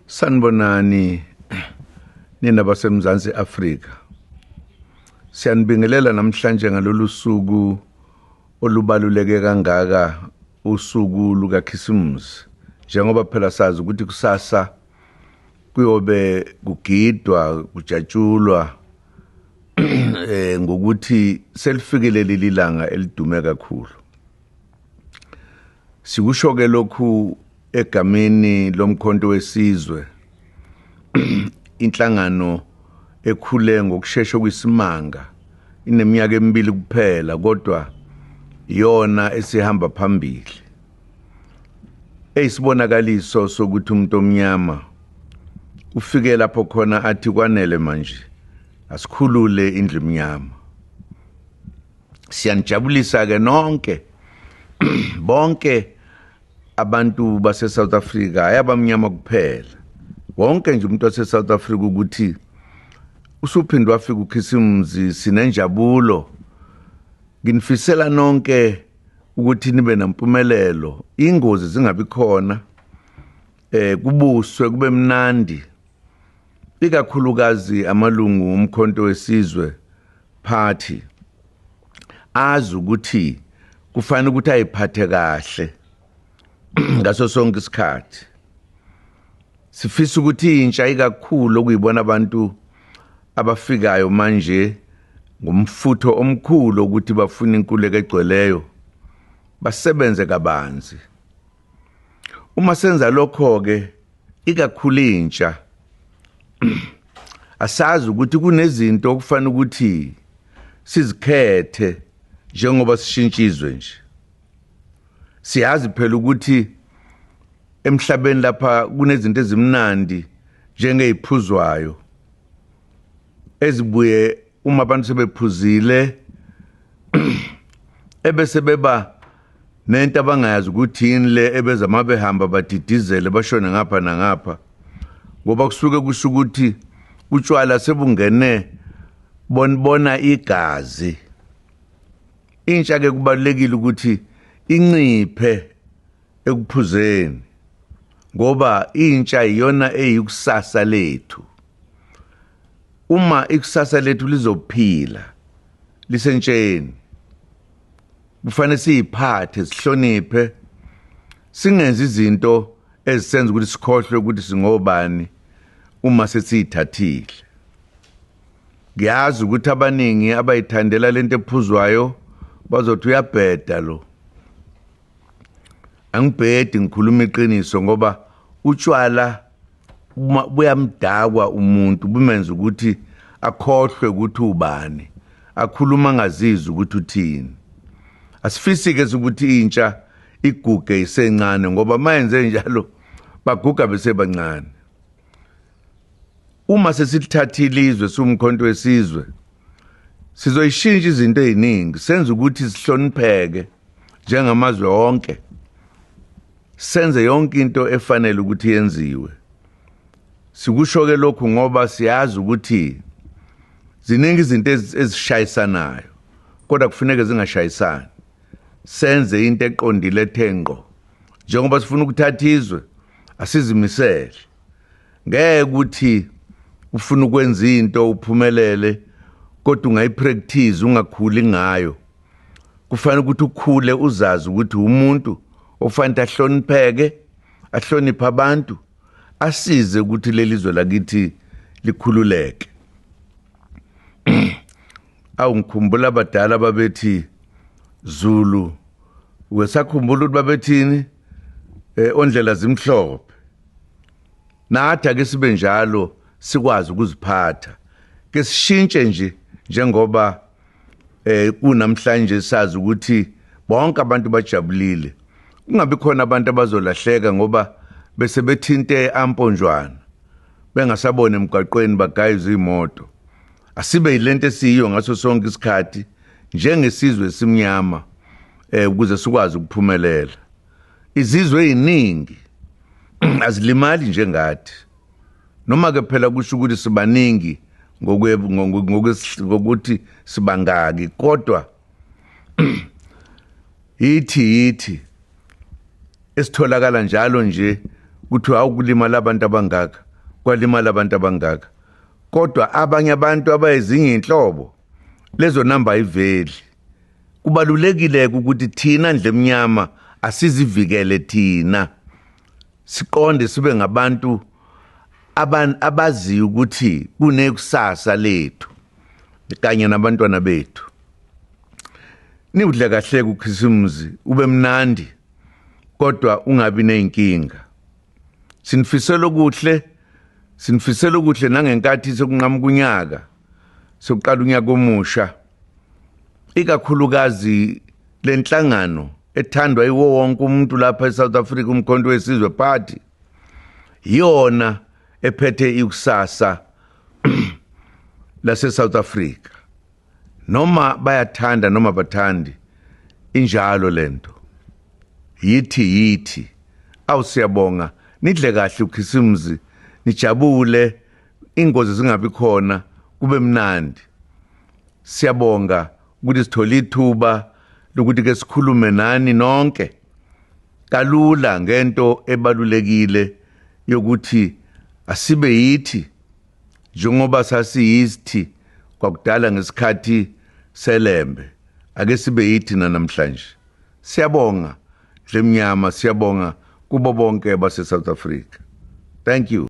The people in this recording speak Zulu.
Sanibonani nina basemzansi Afrika. Siyanibingelela namhlanje ngalolu suku olubaluleke kangaka, usuku lukaKhisimusi. Njengoba phela sazi ukuthi kusasa kuyobe kugidwa, kujatshulwa ngokuthi selifikele leli langa elidume kakhulu. Sikusho ke lokhu egameni lomkhonto wesizwe, inhlangano ekhule ngokusheshsha kwisimanga, ineminyaka emibili kuphela kodwa yona esihamba phambili. Eyisibonakaliso sokuthi umuntu omnyama ufike lapho khona athi kwanele manje asikhulule indlu emnyama. Siyanijabulisa ke nonke bonke abantu base South Africa, ayabamnyama kuphela. Wonke nje umuntu wase South Africa ukuthi usuphindwa afika uKhisimusi, sinenjabulo. Nginifisela nonke ukuthi nibe nempumelelo, ingozi zingabi khona, kubuswe kube mnandi. Ikakhulukazi amalungu omkhonto wesizwe party azi ukuthi kufanele ukuthi ayiphathe kahle ngaso sonke isikhathi. Sifisa ukuthi intsha ikakhulu okuyibona abantu abafikayo manje ngumfutho omkhulu ukuthi bafuna inkululeko egcweleyo basebenze kabanzi. Uma senza lokho ke ikakhulu intsha asazi ukuthi kunezinto okufanele ukuthi sizikhethe njengoba sishintshizwe nje. Siyazi phela ukuthi emhlabeni lapha kunezinto ezimnandi njengeziphuzwayo ezibuye uma abantu sebephuzile ebese beba nento abangayazi ukuthi yini le ebeza mabehamba badidizele bashone ngapha nangapha, ngoba kusuke kusho ukuthi utshwala sebungene bona igazi. Intsha ke kubalekile ukuthi inciphe ekuphuzeni ngoba intsha iyona eyikusasa lethu. Uma ikusasa lethu lizophila lisentsheni, kufanele siyiphathe, sihloniphe, singenzi izinto ezisenza ukuthi sikhohlwe ukuthi singobani uma sesiyithathile. Ngiyazi ukuthi abaningi abayithandela lento ephuzwayo bazothi uyabheda lo. Angibhedi, ngikhuluma iqiniso ngoba utshwala buyamdakwa umuntu, bumenza ukuthi akhohlwe ukuthi ubani, akhuluma ngazizwe ukuthi uthini. Asifisi ke ukuthi intsha iguge isencane ngoba mayenze njalo baguga besebancane. Uma sesithathile izwe sumkhonto wesizwe, sizoyishintsha izinto eziningi, senze ukuthi sihlonipheke njengamazwe onke. Senze yonke into efanele ukuthi yenziwe. Sikusho ke lokhu ngoba siyazi ukuthi ziningi izinto ezishayisanayo kodwa kufuneka zingashayisani. Senze into eqondile ethenqo. Njengoba sifuna ukuthatha izwe, asizimisele. Ngeke ukuthi ufuna ukwenza into uphumelele kodwa ungayipractice, ungakhuli ngayo. Kufanele ukuthi ukhule uzazi ukuthi umuntu ofanele ahlonipheke, ahloniphe abantu, asize ukuthi lelizwe lakithi likhululeke. Ngikhumbula abadala babethi Zulu, wesakhumbula ukuthi babethini ondlela zimhlophe. Nathi ake sibe njalo, sikwazi ukuziphatha. Ke sishintshe nje njengoba kunamhlanje sazi ukuthi bonke abantu bajabulile. Kungabi khona abantu abazolahleka ngoba bese bethinte amponjwana bengasabona emgwaqweni bagayiza imoto. Asibe yilento esiyiyo ngaso sonke isikhathi njengesizwe esimnyama ukuze sikwazi ukuphumelela. Izizwe eziningi azilimali njengathi, noma ke phela kusho ukuthi sibaningi ngokuthi sibangaki, kodwa yithi esitholakala njalo nje ukuthi awukulimala abantu abangaka kwalimala abantu abangaka kodwa abanye abantu abayezinye inhlobo lezo number ayiveli kubalulekile ukuthi thina ndlemnyama asizivikele thina siqonde sibe ngabantu abazi ukuthi kunekusasa lethu kanye nabantwana bethu niwudle kahle kuKhisimusi ube mnandi kodwa ungabi nenkinga sinifisela okuhle nangenkathi sokunqamuka unyaka sokuqala unyaka omusha ikakhulukazi lenhlangano ethandwa yiwo wonke umuntu lapha eSouth Africa umkhonto wesizwe party yona ephethe ikusasa lase South Africa noma bayathanda noma bathandi injalo lento yithi awusiyabonga nidle kahle uKhisimusi nijabule ingozi zingabi khona kube mnandi siyabonga ukuthi sithola ithuba lokuthi ke sikhulume nani nonke kalula ngento ebalulekile yokuthi asibe yithi njengoba sasiyithi kwakudala ngesikhathi selembe ake sibe yithi namhlanje siyabonga ndlemnyama siyabonga kubo bonke base South Africa thank you